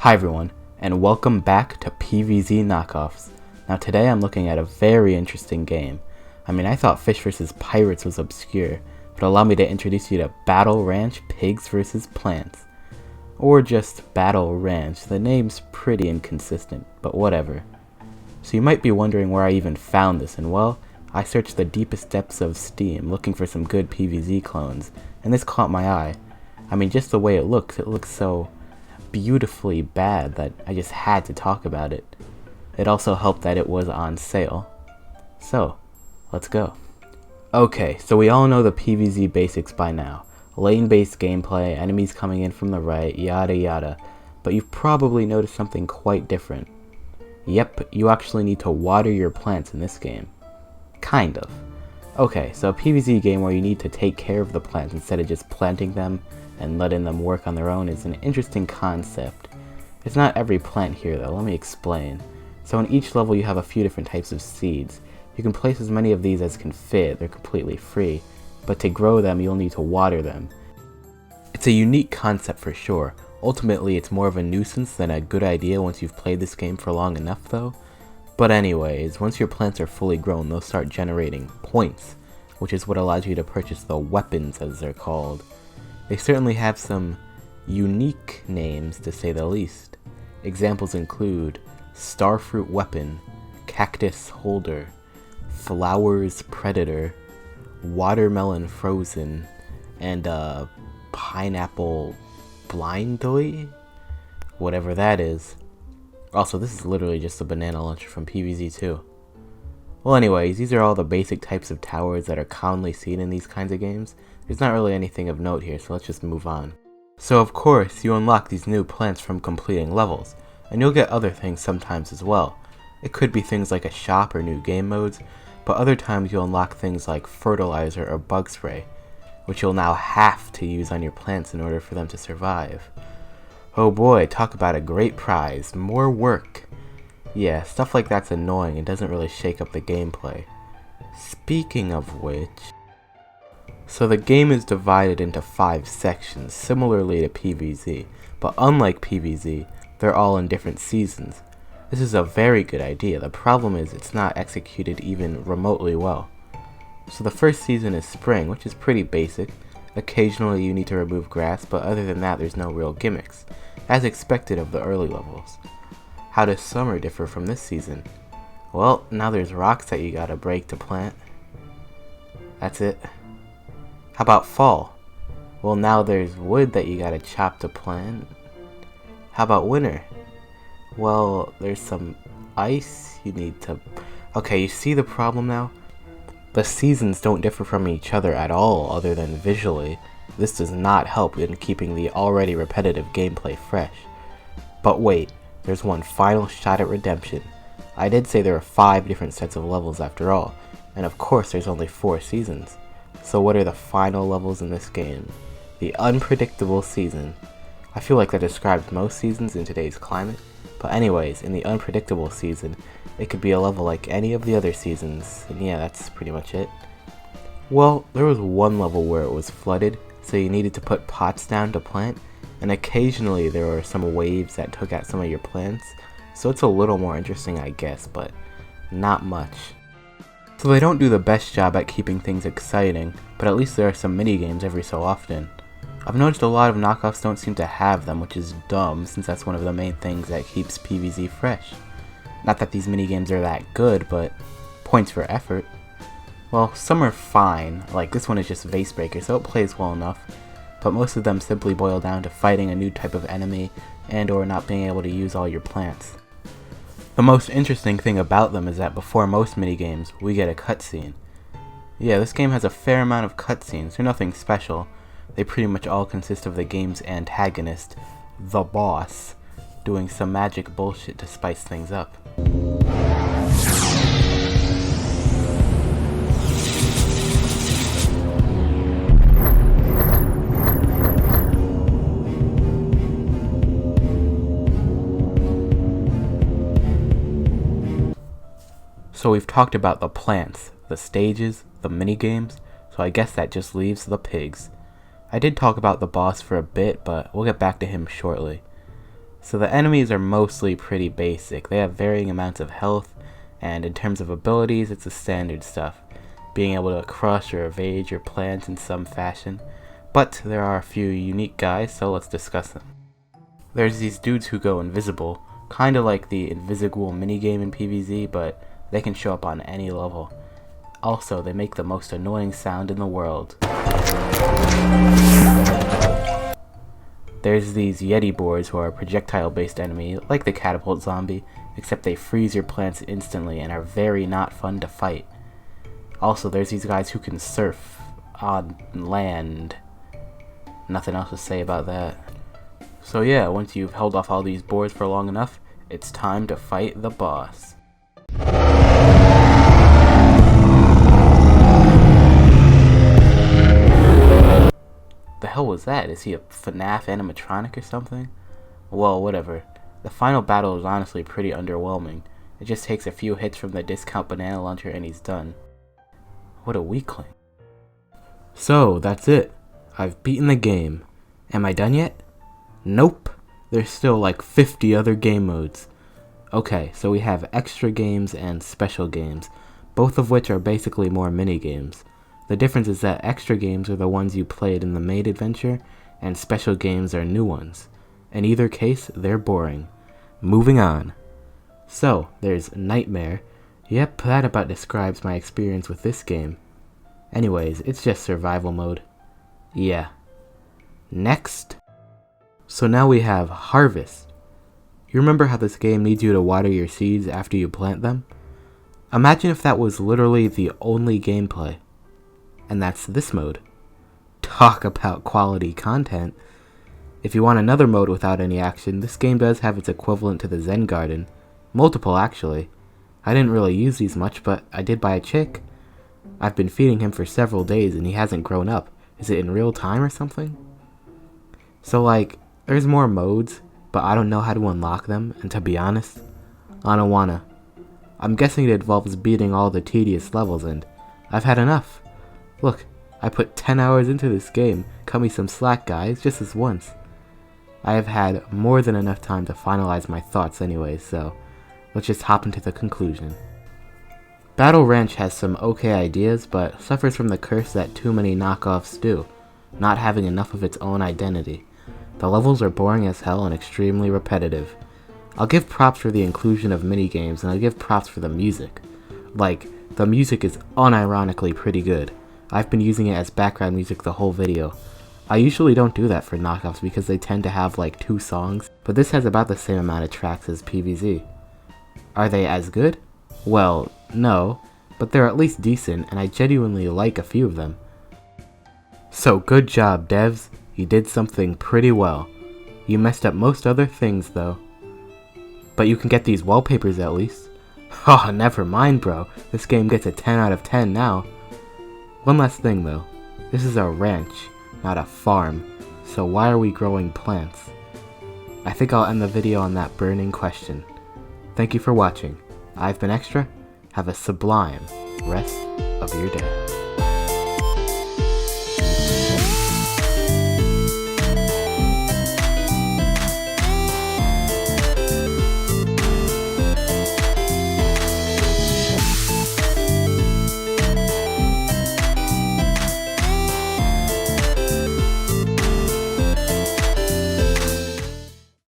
Hi everyone, and welcome back to PvZ Knockoffs. Now today I'm looking at a very interesting game. I thought Fish vs Pirates was obscure, but allow me to introduce you to Battle Ranch Pigs vs Plants. Or just Battle Ranch, the name's pretty inconsistent, but whatever. So you might be wondering where I even found this, and well, I searched the deepest depths of Steam looking for some good PvZ clones, and this caught my eye. Just the way it looks so beautifully bad that I just had to talk about it. It also helped that it was on sale. So, let's go. Okay, so we all know the PvZ basics by now. Lane-based gameplay, enemies coming in from the right, yada yada. But you've probably noticed something quite different. Yep, you actually need to water your plants in this game. Kind of. Okay, so a PvZ game where you need to take care of the plants instead of just planting them and letting them work on their own is an interesting concept. It's not every plant here though, let me explain. So in each level you have a few different types of seeds. You can place as many of these as can fit, they're completely free, but to grow them you'll need to water them. It's a unique concept for sure. Ultimately it's more of a nuisance than a good idea once you've played this game for long enough though. But anyways, once your plants are fully grown they'll start generating points, which is what allows you to purchase the weapons as they're called. They certainly have some unique names to say the least. Examples include Starfruit Weapon, Cactus Holder, Flowers Predator, Watermelon Frozen, and Pineapple Blindly? Whatever that is. Also, this is literally just a banana launcher from PvZ too. Well anyways, these are all the basic types of towers that are commonly seen in these kinds of games. There's not really anything of note here, so let's just move on. So of course, you unlock these new plants from completing levels, and you'll get other things sometimes as well. It could be things like a shop or new game modes, but other times you'll unlock things like fertilizer or bug spray, which you'll now have to use on your plants in order for them to survive. Oh boy, talk about a great prize, more work. Yeah, stuff like that's annoying and doesn't really shake up the gameplay. Speaking of which, so the game is divided into 5 sections, similarly to PvZ, but unlike PvZ, they're all in different seasons. This is a very good idea, the problem is it's not executed even remotely well. So the first season is spring, which is pretty basic. Occasionally you need to remove grass, but other than that there's no real gimmicks, as expected of the early levels. How does summer differ from this season? Well, now there's rocks that you gotta break to plant. That's it. How about fall? Well, now there's wood that you gotta chop to plant. How about winter? Well, there's some ice you need to... Okay, you see the problem now? The seasons don't differ from each other at all other than visually. This does not help in keeping the already repetitive gameplay fresh. But wait, there's one final shot at redemption. I did say there are 5 different sets of levels after all, and of course there's only 4 seasons. So what are the final levels in this game? The unpredictable season. I feel like that describes most seasons in today's climate, but anyways, in the unpredictable season, it could be a level like any of the other seasons, and yeah, that's pretty much it. Well, there was one level where it was flooded, so you needed to put pots down to plant, and occasionally there were some waves that took out some of your plants, so it's a little more interesting I guess, but not much. So they don't do the best job at keeping things exciting, but at least there are some minigames every so often. I've noticed a lot of knockoffs don't seem to have them, which is dumb since that's one of the main things that keeps PvZ fresh. Not that these minigames are that good, but points for effort. Well, some are fine, like this one is just Vase Breaker, so it plays well enough, but most of them simply boil down to fighting a new type of enemy and or not being able to use all your plants. The most interesting thing about them is that before most minigames, we get a cutscene. Yeah, this game has a fair amount of cutscenes, they're nothing special. They pretty much all consist of the game's antagonist, the boss, doing some magic bullshit to spice things up. So we've talked about the plants, the stages, the minigames, so I guess that just leaves the pigs. I did talk about the boss for a bit, but we'll get back to him shortly. So the enemies are mostly pretty basic. They have varying amounts of health, and in terms of abilities, it's the standard stuff. Being able to crush or evade your plants in some fashion. But there are a few unique guys, so let's discuss them. There's these dudes who go invisible, kinda like the invisible minigame in PvZ, but they can show up on any level. Also, they make the most annoying sound in the world. There's these Yeti boards who are a projectile-based enemy, like the catapult zombie, except they freeze your plants instantly and are very not fun to fight. Also, there's these guys who can surf on land. Nothing else to say about that. So yeah, once you've held off all these boards for long enough, it's time to fight the boss. The hell was that? Is he a FNAF animatronic or something? Well, whatever. The final battle is honestly pretty underwhelming. It just takes a few hits from the discount banana launcher and he's done. What a weakling. So, that's it. I've beaten the game. Am I done yet? Nope. There's still like 50 other game modes. Okay, so we have extra games and special games, both of which are basically more mini-games. The difference is that extra games are the ones you played in the main adventure, and special games are new ones. In either case, they're boring. Moving on. So, there's Nightmare. Yep, that about describes my experience with this game. Anyways, it's just survival mode. Yeah. Next. So now we have Harvest. You remember how this game needs you to water your seeds after you plant them? Imagine if that was literally the only gameplay. And that's this mode. Talk about quality content. If you want another mode without any action, this game does have its equivalent to the Zen Garden. Multiple, actually. I didn't really use these much, but I did buy a chick. I've been feeding him for several days and he hasn't grown up. Is it in real time or something? So like, there's more modes, but I don't know how to unlock them, and to be honest, I don't wanna. I'm guessing it involves beating all the tedious levels and I've had enough. Look, I put 10 hours into this game. Cut me some slack, guys, just this once. I have had more than enough time to finalize my thoughts anyway, so let's just hop into the conclusion. Battle Ranch has some okay ideas, but suffers from the curse that too many knockoffs do, not having enough of its own identity. The levels are boring as hell and extremely repetitive. I'll give props for the inclusion of minigames, and I'll give props for the music. Like, the music is unironically pretty good. I've been using it as background music the whole video. I usually don't do that for knockoffs because they tend to have like 2 songs, but this has about the same amount of tracks as PvZ. Are they as good? Well, no, but they're at least decent and I genuinely like a few of them. So good job, devs. You did something pretty well. You messed up most other things though. But you can get these wallpapers at least. Oh, never mind, bro. This game gets a 10 out of 10 now. One last thing though, this is a ranch, not a farm, so why are we growing plants? I think I'll end the video on that burning question. Thank you for watching. I've been Extra. Have a sublime rest of your day.